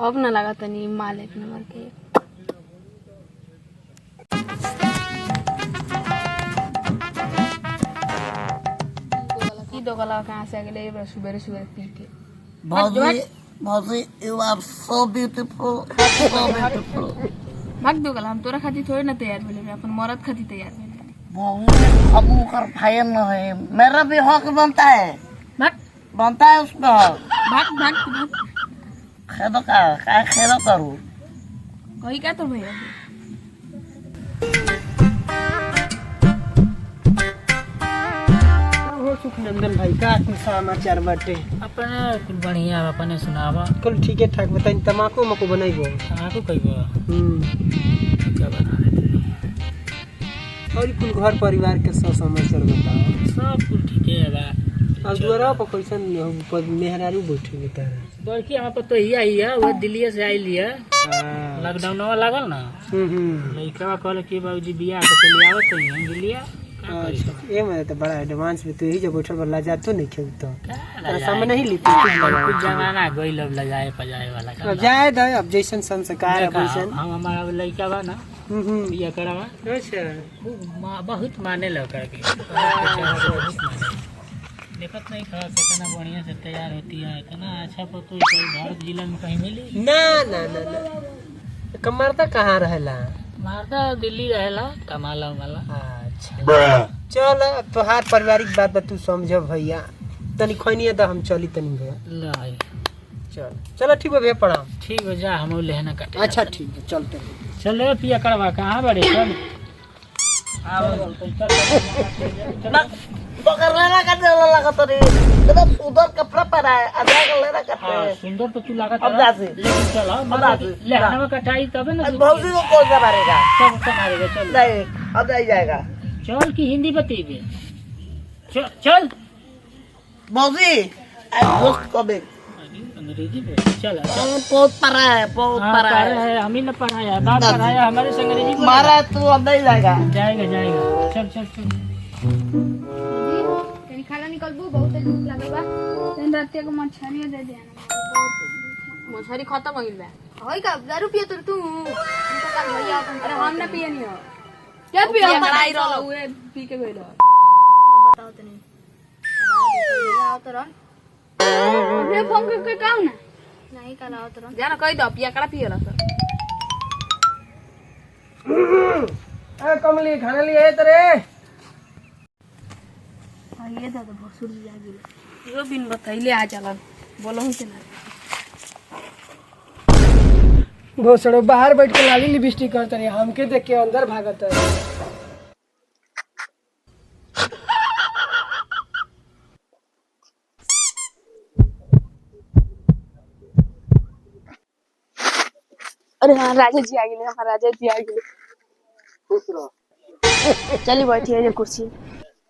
अब ना लगा तनी माल एक नंबर के दो गला कहाँ से आ गए सुबह सुबह पी के Mostly, you are so beautiful, so beautiful. भाग दो गला हम तोरा खाती थोड़ी ना तैयार मिले अपन मरद खाती तैयार मिले अब कर भाई नहीं मेरा भी हक बनता है उसका भाग भाग भाग खेदो का खेदो करूँ कही क्या तो भैया सुखनंदन भाई का समाचार बाटे अपने कुल बढ़िया अपने सुनावा कुल ठीक है ठाक बताई तमाकू मको बनाइबो तमाकू कइबो क्या बना रहे और कुल घर परिवार के सब समाचार बताओ सब कुल ठीक है बा अब दुआरा पर कैसन मेहरारू बैठे बता बल्कि यहाँ पर तो ही आई है वो दिल्ली से आई लिया लॉकडाउन लागल ना लड़का कहल कि बाबूजी बियाह के लिए आवत है दिल्ली ये मेरे तो बड़ा एडवांस में तो यही जो बैठल वाला जा तो नहीं खेल तो सामने नहीं लिपि कुछ जमाना गई लब लगाए पजाए वाला का अब जाए दो अब जैसन संस्कार है वैसन हम हमारा लड़का बा ना बियाह करावा अच्छा बहुत माने लग करके देखत नहीं खा कितना बढ़िया से तैयार होती है इतना अच्छा पतो भारत जिला में कहीं मिली ना ना ना ना कमरता कहाँ रहेला मारता दिल्ली रहेला कमाला वाला अच्छा चल तोहार पारिवारिक बात बा तू समझ भैया तनी खैनिया द हम चली तनी भैया लाई चल चलो ठीक है भैया प्रणाम ठीक है जा हम लेना काटे अच्छा ठीक है चलते चल रे पिया करवा कहाँ बड़े चल पकड़ लेना करते लगा तो रे तो सुंदर कपड़ा पहना है अदा कर लेना करते हैं सुंदर तो तू लागत अब जा से लेकिन चल लेना में कटाई तब ना भौजी को कौन सा मारेगा सब मारेगा चल नहीं अब नहीं जाएगा चल की हिंदी बतेबे चल चल भौजी दोस्त को भी अंग्रेजी में चल बहुत पढ़ा है हम ही न पढ़ाया बाप पढ़ाया हमारे से अंग्रेजी मारा तू अब नहीं जाएगा जाएगा चल चल चल तेरी खाना निकल बू बहुत भूख लागल बा तीन रात को मछली दे दे मछली खत्म हो गइल बा होई का दारू पिए तो तू हमको कल भैया अरे हम ना पिए नहीं हो क्या पिए लड़ाई रहल हुए पी के गइल बताओ तनी आओ तो रन अपने फोन करके काम ना नहीं कल आओ तो रन जाना कह दो पिया कड़ा पिएला सर ए कमली खाना लिए तेरे ये दादा भसुर जी आ गेल यो बिन बतैले आ चलन बोलहु के ना घोसड़ो बाहर बैठ के लाली लिपस्टिक करता रही हमके देख के अंदर भागत है अरे हाँ राजा जी आ गए हमारा राजा जी आ गए खुश रहो चलिए बैठिए ये कुर्सी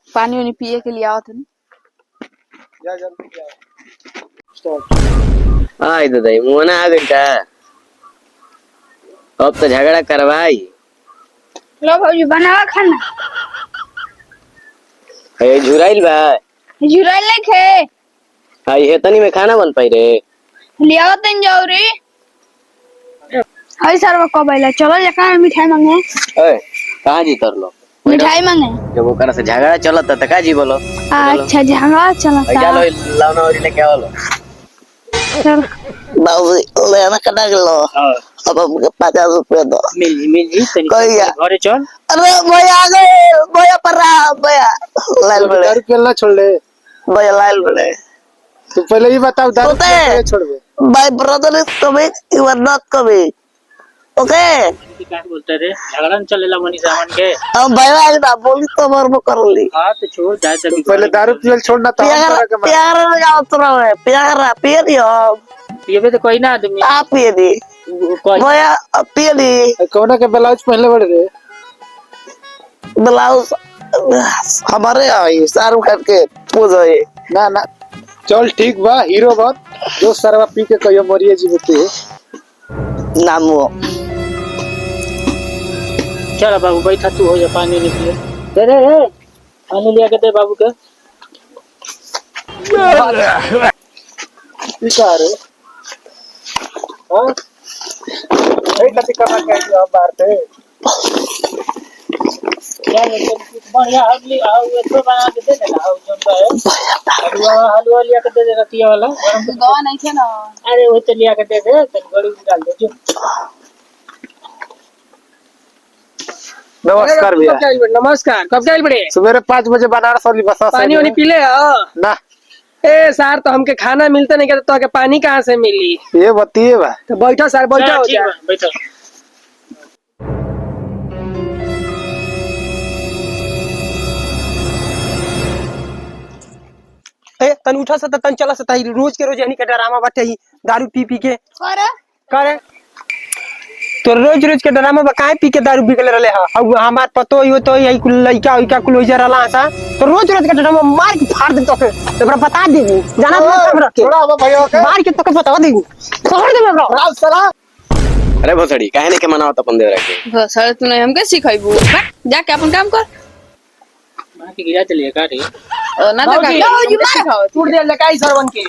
पानी वानी पिए के लिए आओ तुम जा जल्दी आओ स्टार्ट आई दादा मोना आ गई का अब तो झगड़ा करवाई लो भौजी बनावा खाना है झुराइल बा जुराइल नहीं खे आई हे तनी में खाना बन पाई रे लियाओ तन जाओ रे हाय सर वो कब आइला चलो जका मिठाई मांगे ए कहां जी तर लो मिठाई मांगे जब ओकरा से झगड़ा चलत त का जी बोलो अच्छा झगड़ा चलता चलो लावना और लेके आओ चल भौजी लेना कटा लो अब हमके 50 रुपया दो मिल जी तनी कहिया घरे चल अरे भैया आ गए भैया पर रहा भैया लाल बड़े दारू पियला छोड़ ले भैया लाल बड़े तू पहले ही बताओ दारू होता पियला है छोड़ दे my brother is coming you are not coming okay क्या बोलते रे झगड़ा चलेला मनी सामान के हम भैया आज ना बोली तो मर में कर ली हां तो छोड़ जाए तभी पहले दारू पियल छोड़ना तो हम तरह के प्यार लगाओ तो है प्यार पिए दी हम ये भी तो कोई ना आदमी आप पिए दी कोई भैया पिए दी कौन के ब्लाउज पहले बड़े रे ब्लाउज हमारे आई शाहरुख खान के पूजो है ना ना चल ठीक बा हीरो बन जो सरवा पी के कहियो मरिए जीवते नाम वो चल बाबू बैठा तू हो जा पानी ले पिए दे रे पानी लिया के दे बाबू के ई का रे हां ए कति कमा के आई अब बाहर से क्या ये कुछ बढ़िया हल्दी आओ तो बना के दे देना आओ जोन का है हलवा लिया के दे दे रतिया वाला गरम दवा नहीं थे ना। अरे वो तो लिया के दे दे तो गड़ी डाल दे जो। नमस्कार भैया। नमस्कार कब गए बड़े सवेरे 5 बजे बनारस वाली बस से पानी वानी पी ले ना ए सर तो हमके खाना मिलता नहीं क्या तो के पानी कहाँ से मिली ये बतिए बा तो बैठो सर बैठो हो ठीक जा है बैठो। ए तन उठा सा तन चला सा ताई रोज के रोज यानी के ड्रामा बाटे ही दारू पी पी के करे तो रोज रोज के ड्रामा बा काहे पी के दारू बिकले रहले हा अब हमार पतो ही तो यही कुल लइका उइका कुल होई रहला सा तो रोज रोज के ड्रामा मार के फाड़ दे तोके तोरा बता देबी जाना हमरा के थोड़ा भैया के मार के तोके बता देबी छोड़ दे हमरा राव सला अरे भोसड़ी काहे नहीं के मनावत अपन देवरा के सर तू नहीं हमके सिखाइबू जाके अपन काम कर बाकी गिरा चलिए का रे ना तो का टूट दे लकाई सरवन के